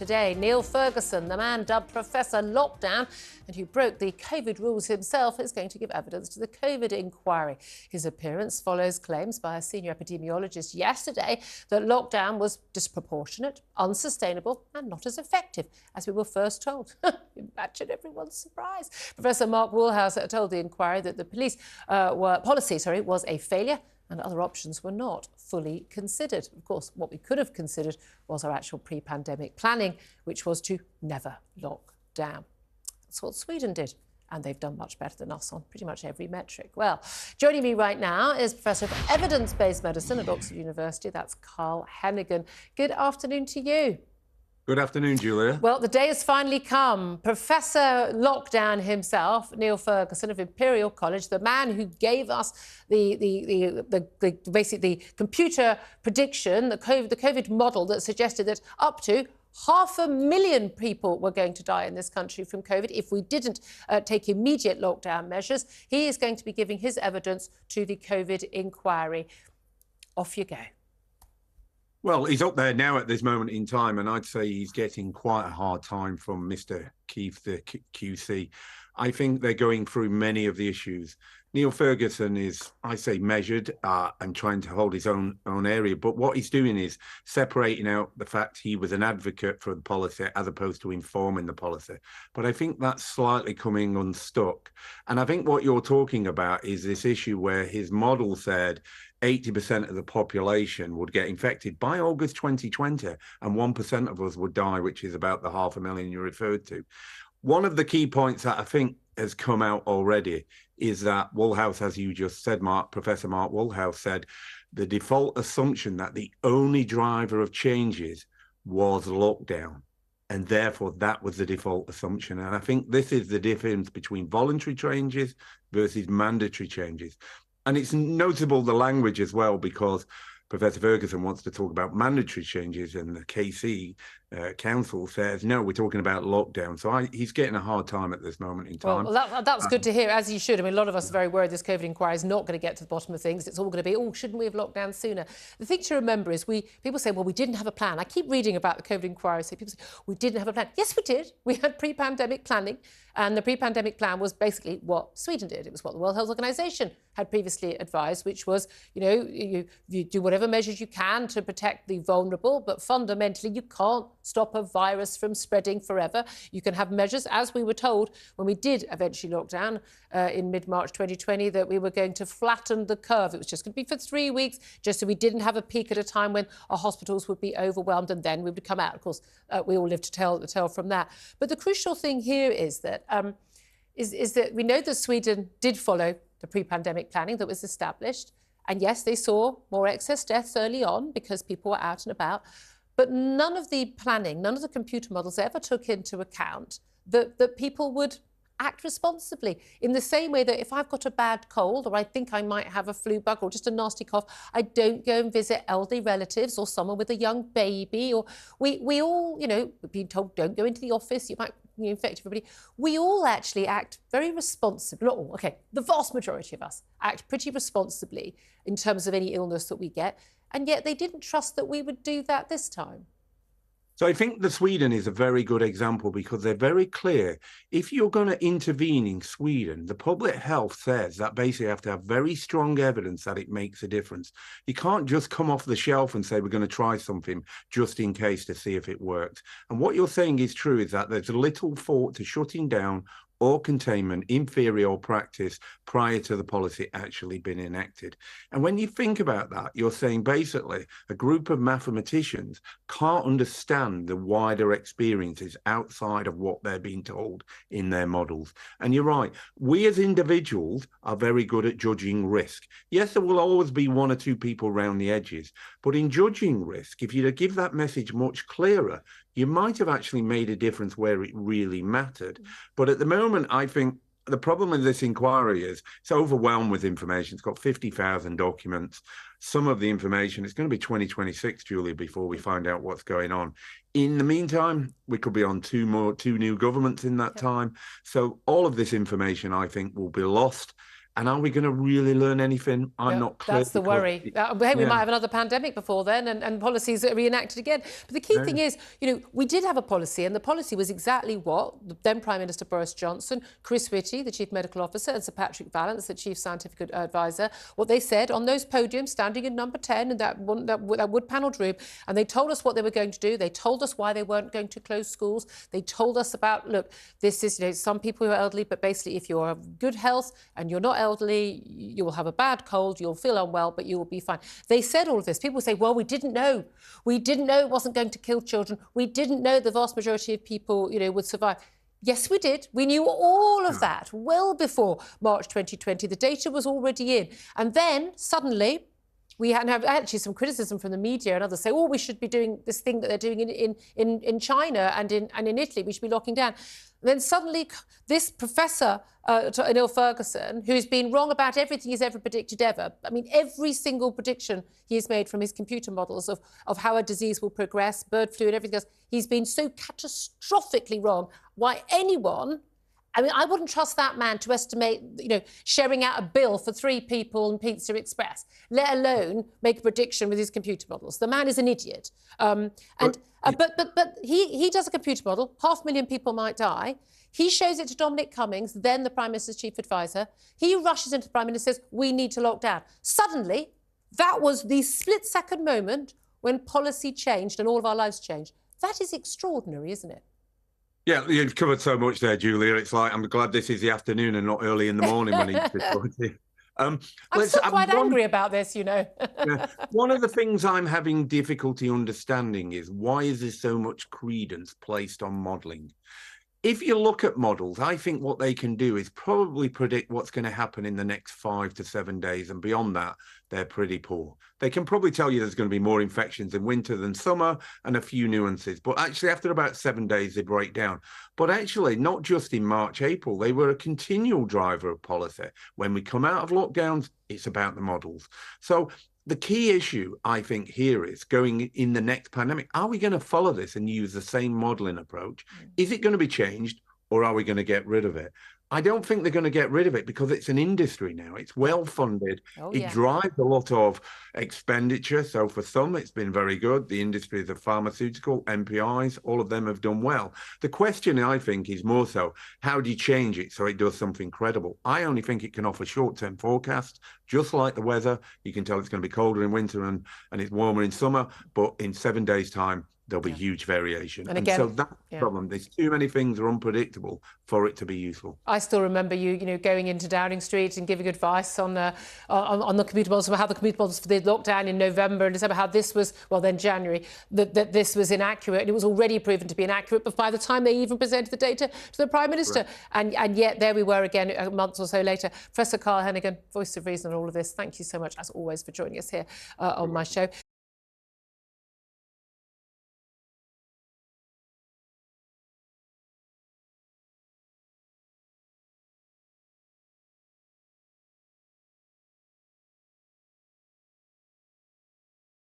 Today, Neil Ferguson, the man dubbed Professor Lockdown and who broke the COVID rules himself, is going to give evidence to the COVID inquiry. His appearance follows claims by a senior epidemiologist yesterday that lockdown was disproportionate, unsustainable and not as effective as we were first told. Imagine everyone's surprise. Professor Mark Woolhouse told the inquiry that the policy was a failure and other options were not fully considered. Of course, what we could have considered was our actual pre-pandemic planning, which was to never lock down. That's what Sweden did, and they've done much better than us on pretty much every metric. Well, joining me right now is Professor of Evidence-Based Medicine at Oxford University. That's Carl Heneghan. Good afternoon to you. Good afternoon, Julia. Well, the day has finally come. Professor Lockdown himself, Neil Ferguson of Imperial College, the man who gave us basically the computer prediction, the COVID model that suggested that up to 500,000 people were going to die in this country from COVID if we didn't take immediate lockdown measures. He is going to be giving his evidence to the COVID inquiry. Off you go. Well, he's up there now at this moment in time, and I'd say he's getting quite a hard time from Mr. Keith, the QC. I think they're going through many of the issues. Neil Ferguson is, I say, measured and trying to hold his own area. But what he's doing is separating out the fact he was an advocate for the policy as opposed to informing the policy. But I think that's slightly coming unstuck. And I think what you're talking about is this issue where his model said 80% of the population would get infected by August 2020 and 1% of us would die, which is about the 500,000 you referred to. One of the key points that I think has come out already is that Woolhouse, as you just said, Professor Mark Woolhouse said, the default assumption that the only driver of changes was lockdown. And therefore, that was the default assumption. And I think this is the difference between voluntary changes versus mandatory changes. And it's notable the language as well, because Professor Ferguson wants to talk about mandatory changes and the KC Council says, no, we're talking about lockdown. So he's getting a hard time at this moment in time. Well, that's good to hear, as he should. I mean, a lot of us are very worried this COVID inquiry is not going to get to the bottom of things. It's all going to be, oh, shouldn't we have locked down sooner? The thing to remember is people say, well, we didn't have a plan. I keep reading about the COVID inquiry. So people say, we didn't have a plan. Yes, we did. We had pre-pandemic planning. And the pre-pandemic plan was basically what Sweden did. It was what the World Health Organization had previously advised, which was, you do whatever measures you can to protect the vulnerable, but fundamentally you can't stop a virus from spreading forever. You can have measures, as we were told when we did eventually lock down in mid-March 2020, that we were going to flatten the curve. It was just going to be for 3 weeks, just so we didn't have a peak at a time when our hospitals would be overwhelmed and then we would come out. Of course, we all live to tell from that. But the crucial thing here is that that we know that Sweden did follow the pre-pandemic planning that was established. And yes, they saw more excess deaths early on because people were out and about. But none of the planning, none of the computer models ever took into account that people would act responsibly, in the same way that if I've got a bad cold or I think I might have a flu bug or just a nasty cough, I don't go and visit elderly relatives or someone with a young baby. Or we all, we've been told don't go into the office, you might infect everybody. We all actually act very responsibly. Not all, okay, the vast majority of us act pretty responsibly in terms of any illness that we get. And yet they didn't trust that we would do that this time. So I think that Sweden is a very good example because they're very clear. If you're going to intervene in Sweden, the public health says that basically you have to have very strong evidence that it makes a difference. You can't just come off the shelf and say we're going to try something just in case to see if it works. And what you're saying is true, is that there's little thought to shutting down or containment in theory or practice prior to the policy actually being enacted. And when you think about that, you're saying basically a group of mathematicians can't understand the wider experiences outside of what they're being told in their models. And you're right, we as individuals are very good at judging risk. Yes, there will always be one or two people around the edges, but in judging risk, if you give that message much clearer, you might have actually made a difference where it really mattered. But at the moment, I think the problem with this inquiry is it's overwhelmed with information. It's got 50,000 documents. Some of the information, it's going to be 2026, Julia, before we find out what's going on. In the meantime, we could be on two new governments in that time. So all of this information, I think, will be lost. And are we going to really learn anything? I'm not clear. That's the worry. Hey, we might have another pandemic before then, and policies are reenacted again. But the key thing is, we did have a policy, and the policy was exactly what the then Prime Minister Boris Johnson, Chris Whitty, the Chief Medical Officer, and Sir Patrick Vallance, the Chief Scientific Advisor, what they said on those podiums, standing in number 10 in that wood-panelled room, and they told us what they were going to do. They told us why they weren't going to close schools. They told us about, look, this is, some people who are elderly, but basically if you're of good health and you're not elderly, you will have a bad cold, you'll feel unwell, but you will be fine. They said all of this. People say, well, we didn't know. We didn't know it wasn't going to kill children. We didn't know the vast majority of people, would survive. Yes, we did. We knew all of that well before March 2020. The data was already in. And then suddenly, we had actually some criticism from the media and others say, oh, we should be doing this thing that they're doing in China and in Italy. We should be locking down. Then suddenly, this Professor Neil Ferguson, who's been wrong about everything he's ever predicted ever, I mean, every single prediction he's made from his computer models of how a disease will progress, bird flu and everything else, he's been so catastrophically wrong. Why anyone... I mean, I wouldn't trust that man to estimate, sharing out a bill for 3 people in Pizza Express, let alone make a prediction with his computer models. The man is an idiot. But he does a computer model. 500,000 people might die. He shows it to Dominic Cummings, then the Prime Minister's chief advisor. He rushes into the Prime Minister and says, we need to lock down. Suddenly, that was the split-second moment when policy changed and all of our lives changed. That is extraordinary, isn't it? Yeah, you've covered so much there, Julia. It's like, I'm glad this is the afternoon and not early in the morning when he's reporting. I'm still quite angry about this, One of the things I'm having difficulty understanding is why is there so much credence placed on modelling? If you look at models, I think what they can do is probably predict what's going to happen in the next 5 to 7 days. And beyond that, they're pretty poor. They can probably tell you there's going to be more infections in winter than summer and a few nuances. But actually, after about 7 days, they break down. But actually, not just in March, April, they were a continual driver of policy. When we come out of lockdowns, it's about the models. So the key issue, I think, here is going in the next pandemic. Are we going to follow this and use the same modelling approach? Is it going to be changed or are we going to get rid of it? I don't think they're going to get rid of it because it's an industry now. It's well funded. It drives a lot of expenditure. So for some, it's been very good. The industries of pharmaceutical, MPIs, all of them have done well. The question, I think, is more so, how do you change it so it does something credible? I only think it can offer short-term forecasts, just like the weather. You can tell it's going to be colder in winter and it's warmer in summer, but in 7 days' time, there'll be huge variation. And again, so that's the problem. There's too many things are unpredictable for it to be useful. I still remember you going into Downing Street and giving advice on the commuter models, how the commuter models for the lockdown in November and December, how this was, well, then January, that this was inaccurate. And it was already proven to be inaccurate, but by the time they even presented the data to the Prime Minister. Right. And yet there we were again a month or so later. Professor Heneghan, voice of reason on all of this, thank you so much, as always, for joining us here on my show.